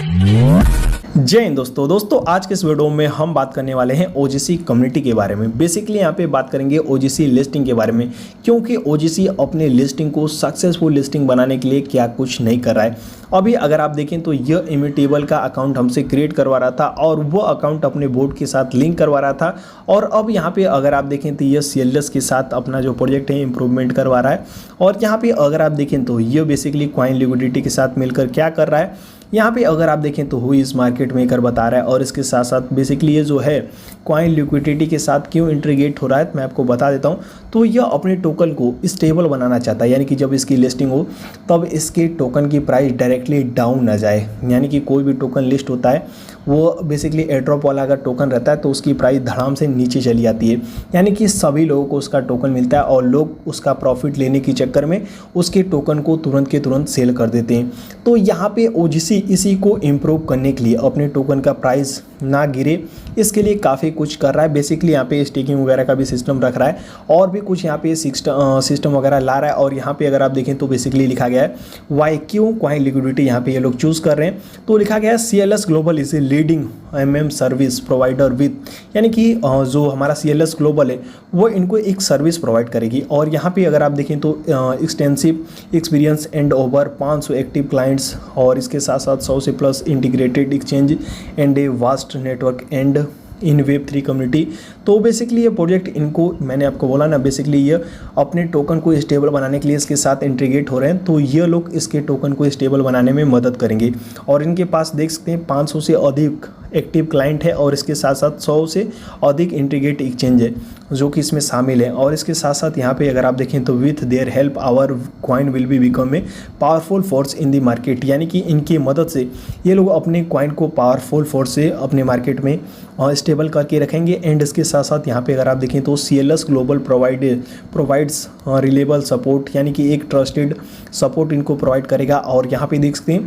जय हिंद दोस्तों आज के इस वीडियो में हम बात करने वाले हैं ओजीसी कम्युनिटी के बारे में। बेसिकली यहाँ पे बात करेंगे ओजीसी लिस्टिंग के बारे में, क्योंकि ओजीसी अपने लिस्टिंग को सक्सेसफुल लिस्टिंग बनाने के लिए क्या कुछ नहीं कर रहा है। अभी अगर आप देखें तो यह इम्यूटेबल का अकाउंट हमसे क्रिएट करवा रहा था और वो अकाउंट अपने बोर्ड के साथ लिंक करवा रहा था, और अब यहाँ पे अगर आप देखें तो यह सीएलएस के साथ अपना जो प्रोजेक्ट है इंप्रूवमेंट करवा रहा है। और यहाँ पे अगर आप देखें तो ये बेसिकली कॉइन लिक्विडिटी के साथ मिलकर क्या कर रहा है, यहाँ पे अगर आप देखें तो हुई इस मार्केट मेकर बता रहा है। और इसके साथ साथ बेसिकली ये जो है कॉइन लिक्विडिटी के साथ क्यों इंटीग्रेट हो रहा है मैं आपको बता देता हूँ। तो यह अपने टोकन को स्टेबल बनाना चाहता है, यानी कि जब इसकी लिस्टिंग हो तब इसके टोकन की प्राइस डायरेक्टली डाउन ना जाए। यानी कि कोई भी टोकन लिस्ट होता है वो बेसिकली एयरड्रॉप वाला अगर टोकन रहता है तो उसकी प्राइस धड़ाम से नीचे चली जाती है, यानी कि सभी लोगों को उसका टोकन मिलता है और लोग उसका प्रॉफिट लेने के चक्कर में उसके टोकन को तुरंत के तुरंत सेल कर देते हैं। तो यहाँ पे ओजीसी इसी को इम्प्रूव करने के लिए अपने टोकन का प्राइस ना गिरे इसके लिए काफ़ी कुछ कर रहा है। बेसिकली यहाँ पे स्टेकिंग वगैरह का भी सिस्टम रख रहा है और भी कुछ यहाँ पे सिस्टम वगैरह ला रहा है। और यहाँ पे अगर आप देखें तो बेसिकली लिखा गया है वाई क्यों कॉइन लिक्विडिटी यहाँ पे ये लोग चूज़ कर रहे हैं। तो लिखा गया है CLS global is a leading MM service provider with, यानी कि जो हमारा सीएलएस ग्लोबल है वो इनको एक सर्विस प्रोवाइड करेगी। और यहाँ पे अगर आप देखें तो extensive experience and over 500 active clients, और इसके साथ साथ 100 से plus integrated exchange and a vast network and in Web3 community. तो बेसिकली ये प्रोजेक्ट इनको मैंने आपको बोला ना, बेसिकली ये अपने टोकन को स्टेबल बनाने के लिए इसके साथ इंटीग्रेट हो रहे हैं। तो ये लोग इसके टोकन को स्टेबल बनाने में मदद करेंगे। और इनके पास देख सकते हैं 500 से अधिक एक्टिव क्लाइंट है और इसके साथ साथ 100 से अधिक इंटीग्रेट एक्सचेंज है जो कि इसमें शामिल है। और इसके साथ साथ यहाँ पे अगर आप देखें तो with their help our coin will be become a powerful force in the market, यानी कि इनकी मदद से ये लोग अपने कॉइन को पावरफुल फोर्स से अपने मार्केट में स्टेबल करके रखेंगे। एंड इसके साथ साथ यहाँ पे अगर आप देखें तो CLS global provides reliable support, यानी कि एक ट्रस्टेड सपोर्ट इनको प्रोवाइड करेगा। और यहाँ पे देख सकते हैं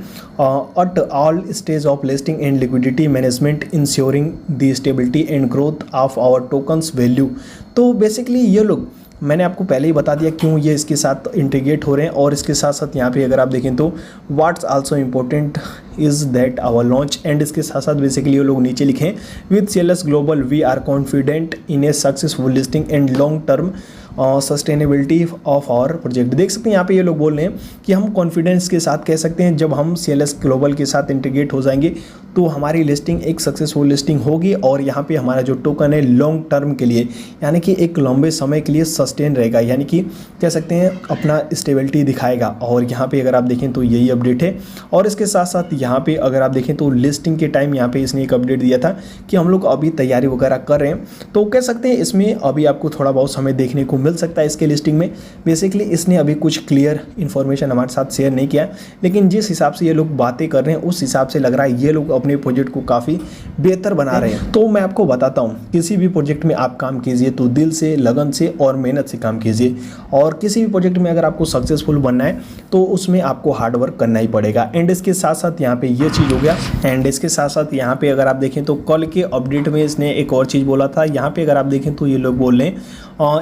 at all stage of listing and liquidity management ensuring the stability and growth of our tokens value. तो बेसिकली ये लोग मैंने आपको पहले ही बता दिया क्यों ये इसके साथ इंटीग्रेट हो रहे हैं। और इसके साथ साथ यहाँ पे अगर आप देखें तो what's also important is that our launch, and इसके साथ साथ बेसिकली ये लोग नीचे लिखें with CLS global we are confident in a successful listing and long term sustainability of our project. देख सकते हैं यहाँ पे ये लोग बोल रहे हैं कि हम कॉन्फिडेंस के साथ कह सकते हैं जब हम सीएलएस ग्लोबल के साथ इंटीग्रेट हो जाएंगे तो हमारी लिस्टिंग एक सक्सेसफुल लिस्टिंग होगी और यहाँ पे हमारा जो टोकन है लॉन्ग टर्म के लिए, यानी कि एक लंबे समय के लिए सस्टेन रहेगा, यानी कि कह सकते हैं अपना स्टेबिलिटी दिखाएगा। और यहाँ पे अगर आप देखें तो यही अपडेट है। और इसके साथ साथ यहाँ पे अगर आप देखें तो लिस्टिंग के टाइम यहाँ पे इसने एक अपडेट दिया था कि हम लोग अभी तैयारी वगैरह कर रहे हैं। तो कह सकते हैं इसमें अभी आपको थोड़ा बहुत समय देखने को मिल सकता है इसके लिस्टिंग में। बेसिकली इसने अभी कुछ क्लियर इन्फॉर्मेशन हमारे साथ शेयर नहीं किया, लेकिन जिस हिसाब से ये लोग बातें कर रहे हैं उस हिसाब से लग रहा है ये लोग अपने प्रोजेक्ट को काफ़ी बेहतर बना रहे हैं। तो मैं आपको बताता हूँ किसी भी प्रोजेक्ट में आप काम कीजिए तो दिल से, लगन से और मेहनत से काम कीजिए। और किसी भी प्रोजेक्ट में अगर आपको सक्सेसफुल बनना है तो उसमें आपको हार्ड वर्क करना ही पड़ेगा। एंड इसके साथ साथ यहाँ पे ये चीज़ हो गया। एंड इसके साथ साथ यहाँ पे अगर आप देखें तो कल के अपडेट में इसने एक और चीज़ बोला था। यहाँ पे अगर आप देखें तो ये लोग बोल रहे हैं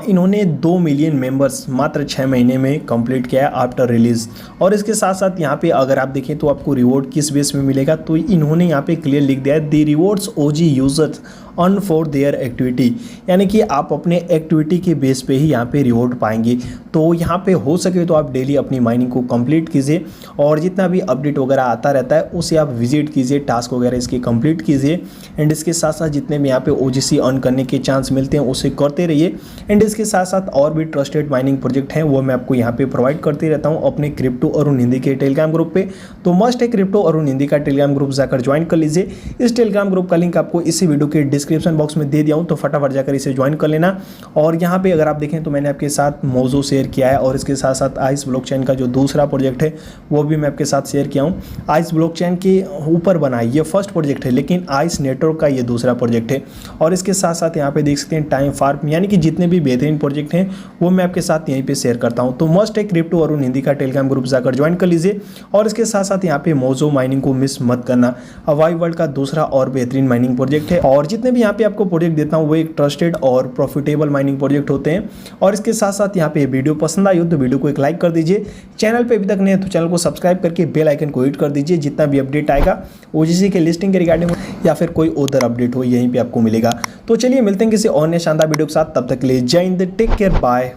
इन्होंने 2 मिलियन मेंबर्स मात्र 6 महीने में कंप्लीट किया है आफ्टर रिलीज। और इसके साथ साथ यहाँ पे अगर आप देखें तो आपको रिवॉर्ड किस बेस में मिलेगा, तो इन्होंने यहाँ पे क्लियर लिख दिया है the rewards OG users earn for their activity, यानी कि आप अपने एक्टिविटी के बेस पे ही यहाँ पे रिवॉर्ड पाएंगे। तो यहाँ पे हो सके तो आप डेली अपनी माइनिंग को कंप्लीट कीजिए और जितना भी अपडेट वगैरह आता रहता है उसे आप विजिट कीजिए, टास्क वगैरह इसके कंप्लीट कीजिए। एंड इसके साथ साथ जितने भी यहाँ पे ओजीसी अर्न करने के चांस मिलते हैं उसे करते रहिए। एंड इसके साथ साथ और भी ट्रस्टेड माइनिंग प्रोजेक्ट हैं वो मैं आपको यहाँ पे प्रोवाइड करते रहता हूँ अपने क्रिप्टो अरुण हिंदी के टेलीग्राम ग्रुप पे। तो मस्ट है क्रिप्टो अरुण हिंदी का टेलीग्राम ग्रुप जाकर ज्वाइन कर लीजिए। इस टेलीग्राम ग्रुप का लिंक आपको इसी वीडियो के डिस्क्रिप्शन बॉक्स में दे दिया हूँ, तो फटाफट जाकर इसे ज्वाइन कर लेना। और यहाँ पे अगर आप देखें तो मैंने आपके साथ मौजू शेयर किया है और इसके साथ साथ आइस ब्लॉकचेन का जो दूसरा प्रोजेक्ट है वो भी मैं आपके साथ शेयर किया हूँ। आइस ब्लॉकचेन के ऊपर बना ये फर्स्ट प्रोजेक्ट है, लेकिन आइस नेटवर्क का ये दूसरा प्रोजेक्ट है। और इसके साथ साथ यहाँ पे देख सकते हैं टाइम फार्म, यानी कि जितने भी बेहतरीन प्रोजेक्ट हैं वो मैं आपके साथ यहीं पे शेयर करता हूँ। तो मस्ट है क्रिप्टो अरुण हिंदी का टेलीग्राम ग्रुप जाकर ज्वाइन कर लीजिए। और इसके साथ साथ यहाँ पे मोजो माइनिंग को मिस मत करना, हवाई वर्ल्ड का दूसरा और बेहतरीन माइनिंग प्रोजेक्ट है। और जितने जितने भी यहाँ पे आपको प्रोजेक्ट देता हूँ वो एक ट्रस्टेड और प्रॉफिटेबल माइनिंग प्रोजेक्ट होते हैं। और इसके साथ साथ यहाँ पे वीडियो पसंद आई हो तो वीडियो को एक लाइक कर दीजिए, चैनल पे अभी तक नहीं है तो चैनल को सब्सक्राइब करके बेल आइकन को हिट कर दीजिए। जितना भी अपडेट आएगा ओजीसी के लिस्टिंग के रिगार्डिंग या फिर कोई अदर अपडेट हो यहीं पे आपको मिलेगा। तो चलिए मिलते हैं किसी और नए शानदार वीडियो के साथ, तब तक के लिए जय हिंद, टेक केयर, बाय।